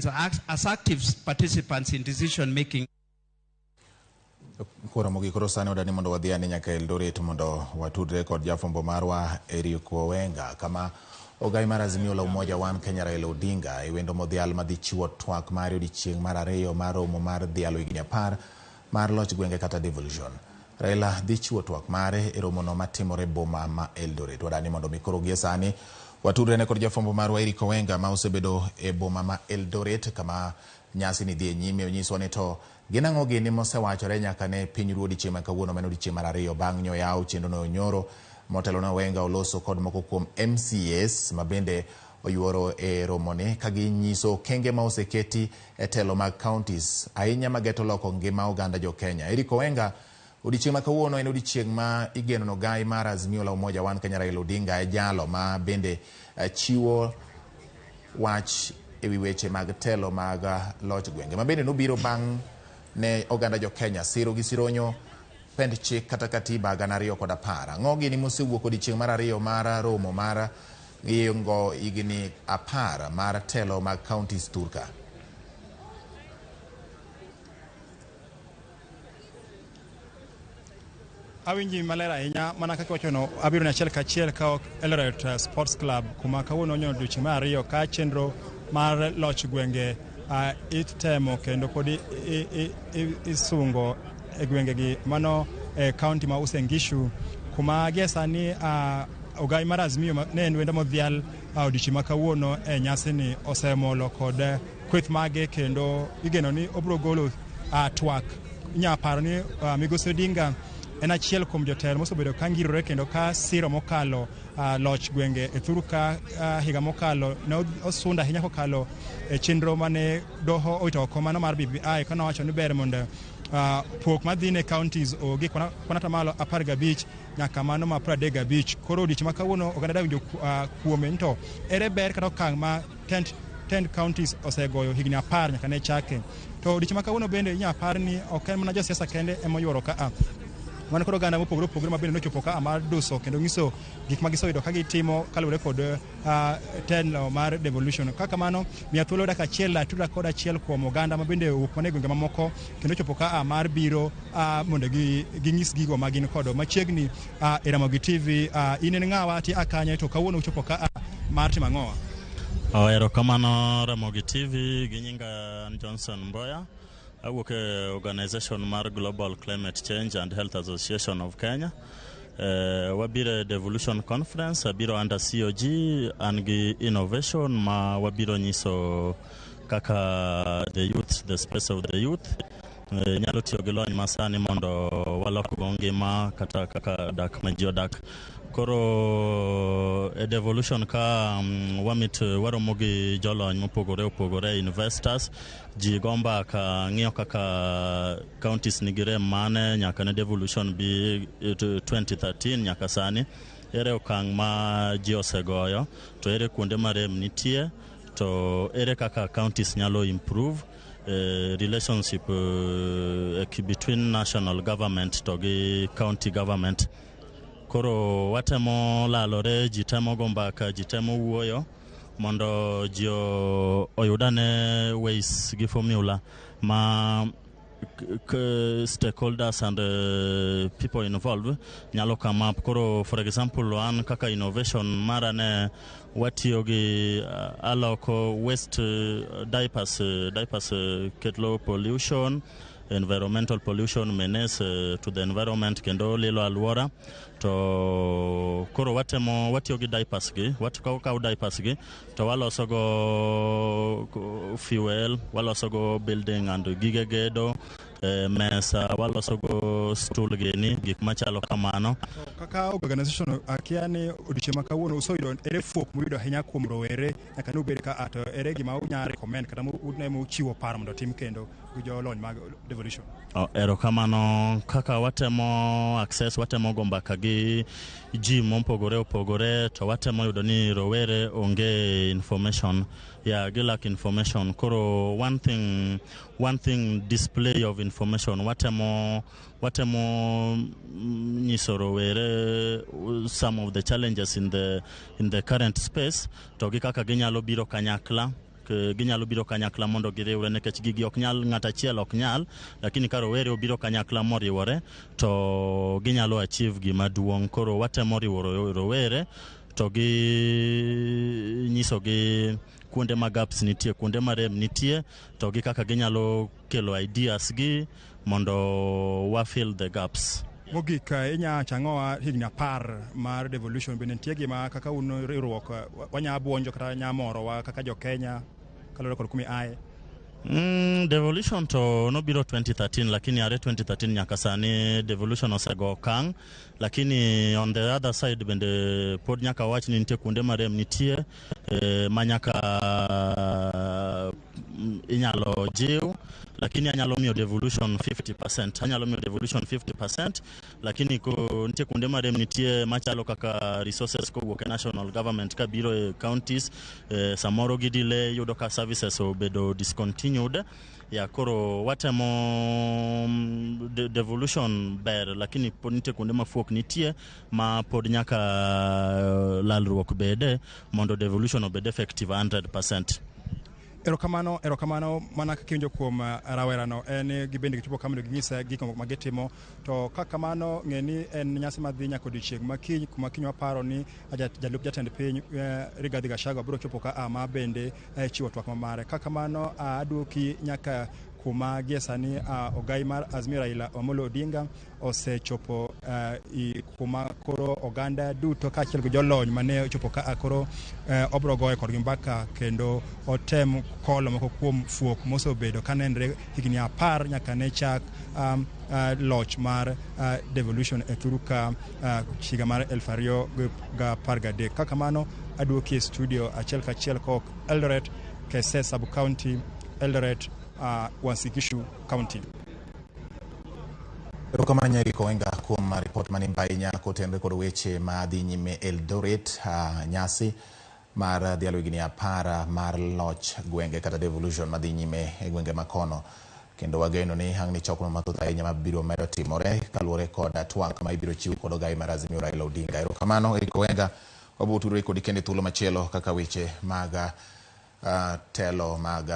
as active participants in decision making. Ramogi koro sani odani mondo wadhiane nyaka Eldoret mondo watudre kod jafombo marwa Odinga kama Ogai mar Azimio la Umoja wan Kenya Raila Odinga e wendo modhial madhi chiwo twak mar odiochieng' mar ariyo mar romo mar dhialo higni 10 mar loch gwenge kata devolution. Raila dhi chiwo twak mare e romo no matimore boma ma Eldoret. Wadani mondo mikoro gie sani watudre ne kod jafombo marwa Odinga ma osebedo e boma ma Eldoret kama nyasi ni dhi nyime. Onyiso ni to ginang'o gini mosewachore nyaka ne piny ruodi chieng' kawuono mano odiochieng' mar ariyo bang' nyoyaw chendo no nyoro motelo na Wenga oloso kod moko kuom MCAs mabende oyuoro e romone kagi nyiso kenge ma oseketi e telo mag counties ahinya mageto loko ngima oganda jo Kenya. Wenga odiochieng' ma kawuono en odiochieng' ma igeno no Ogai mar Azimio la Umoja wan Kenya Raila Odinga e jalo ma bende chiwo wach ewi weche mag telo mag loch gwenge mabende nobiro bang' ne oganda jo Kenya siro gi sironyo pend chik kata katiba 2010. Ang'o gini mosewuok odiochieng' mar ariyo mar romo mar ngo igni 10 mar telo mag counties turka. Awinji malera ahinya mana kaka wachono abiro na achiel kachiel ka Eldoret Sports Club kuma kawuono nyono odiochieng' mar ariyo ka chenro mar loch gwenge itemo kendo pod isungo e gwenge gi mano county ma Uasin Gishu kuma gesani Ogai mar Azimio ne en wendo modhial odiochieng' ma kawuono e nyasi ni osemolo kod kweth mage kendo igeno ni obro golo twak nyaparo ni Migosi Odinga en achiel kuom jotelo mosebedo ka ngirore kendo ka siro mokalo loch gwenge e thuru ka higa mokalo ne osunda ahinya kokalo e chenro mane doho oitoko mano mar BBI kana wacho ni ber mondo pok madhine counties ogi kona tamalo 15 nyaka mano ma 35. Koro odiochieng' ma kawuono oganda dawinjo kuome nto ere ber kata okang' ma 10 counties osegoyo higni 10 nyaka ne chake. To odiochieng' ma kawuono bende inya par ni ok en mana josiasa kende emoyuoro ka wan koro oganda mopogore mabende nochopo ka mar duso kendo nyiso gik ma gisoyudo ka gitimo kaluwore kod telo mar devolution. Kaka mano miya thuolo dak achiel atuda kod achiel kuom oganda mabende owuok mane gwenge mamoko kendo chopo ka mar biro mondo ginyis gigo ma gin kod machiegni e Ramogi TV. In en ng'awa ti akanya to kawuono uchopo ka mar timo ang'owa? Erokamano Ramogi TV gi nyinga Johnson Mboya. Awuok e organization mar Global Climate Change and Health Association of Kenya. Wabiro devolution conference abiro under COG and innovation ma wabiro nyiso kaka the youth, the space of the youth nyalo tiyo gi lony masani mondo walok go ngima kata kaka dak ma ji odak. Koro e devolution ka wamit waromo gi jolony mopogore investors ji gomba ka ng'iyo kaka counties nigire mane nyaka ne devolution bi 2013 nyaka sani ere okang' ma ji osegoyo to ere kuonde ma rem nitie to ere kaka counties nyalo improve relationship between national government to gi county government. Koro watemo lalore jitemo gombaka jitemo wuoyo mondo ji oyudane ways gi formula ma stakeholders and people involved nyalo come up. Koro for example one kaka innovation mara ne watiyo gi aloko waste diapers ketlo pollution, environmental pollution menace to the environment kendo lilo alwora to koro watiyo gi diapers gi watkaw diapers gi to waloso go fuel, waloso go building and gige gedo mesa, waloso go stool gini gik machalo kamano. Kaka organization akia ni odiochieng' ma kawuono usoyudo ere fuok muyudo ahinya kuom rowere nyaka nubed ka ato ere gima unya recommend kata uchiwo paro mondo tim kendo gi jolony mag devolution? Erokamano kaka watemo access watemo gombaka gi ji mopogore to watemo yudo ni rowere onge information gilak information. Koro one thing display of information watemo nyiso rowere some of the challenges in the current space to gi kaka ginyalo biro kanyakla ginyalo biro kanyakla mondo giriwre nikech gigi ok nyal ng'ata achiel ok nyal, lakini ka rowere obiro kanyakla moriwore to ginyalo achieve gima duong'. Koro watemo riwo rowere to gi nyiso gi kuonde ma gaps nitie, kuonde ma rem nitie, to gi kaka ginyalo kelo ideas gi mondo wa fill the gaps. Mogik inya changowa higni 10 mar devolution bende nitie gima kaka un riwruok wanya buonjo kata nya moro wa kaka jo Kenya kalore kod kumi ae. Devolution to no biro 2013, lakini are 2013 nyaka sani devolution osego kang, lakini on the other side bende pod nyaka wach ni nitie kuonde marem nitie manyaka inyalo jiw, lakini anyalo miyo devolution 50%, anyalo miyo devolution 50%, lakini ko nitie kuonde marem nitie machalo kaka resources ko wuok national government ka biro e counties, samoro gi delay yudo ka services obedo discontinued. Ya koro watemo devolution ber, lakini pod nitie kuonde mafuok nitie ma pod nyaka lalruok bede mondo devolution obed effective 100%. Erokamano mana kakinjo kuom rawerano en gibende gichopo kamano ging'isa giko magitimo to kakamano ng'eni en nyasi madhi nyaka odiochieng' makiny kuma kiny waparo ni jalup jatend piny Rigathi Gachagua biro chopo ka ma bende chiwo twak mamare. Kakamano aduoki nyaka kuma giesani Ogai mar Azimio Raila Odinga osechopo kuma koro oganda duto kaachiel gi jolony mane ochopo ka koro obro goyo kodgi mbaka kendo otem kolo moko kuom fuok mosebedo kanenre higni 10 nyaka ne chak loch mar devolution e thuru ka higa mar 2013. Kakamano aduoki e studio achiel kachiel kok Eldoret Kese sub county, Eldoret Wasikishu County. Erokamano Nyako Wenga kuom report mani mbai nyako tenre kod weche madhi nyime Eldoret. Nyasi mar dhialo higni 10 mar loch gwenge kata devolution madhi nyime e gwenge makono, kendo wageno ni hangni chokno mathoth ahinya mabiro medo timore kaluwore kod twak ma ibiro chiw kod Ogai mar Azimio Raila Odinga. Erokamano Nyako Wenga, wabutudore kod kende thuolo machielo kaka weche mag telo mag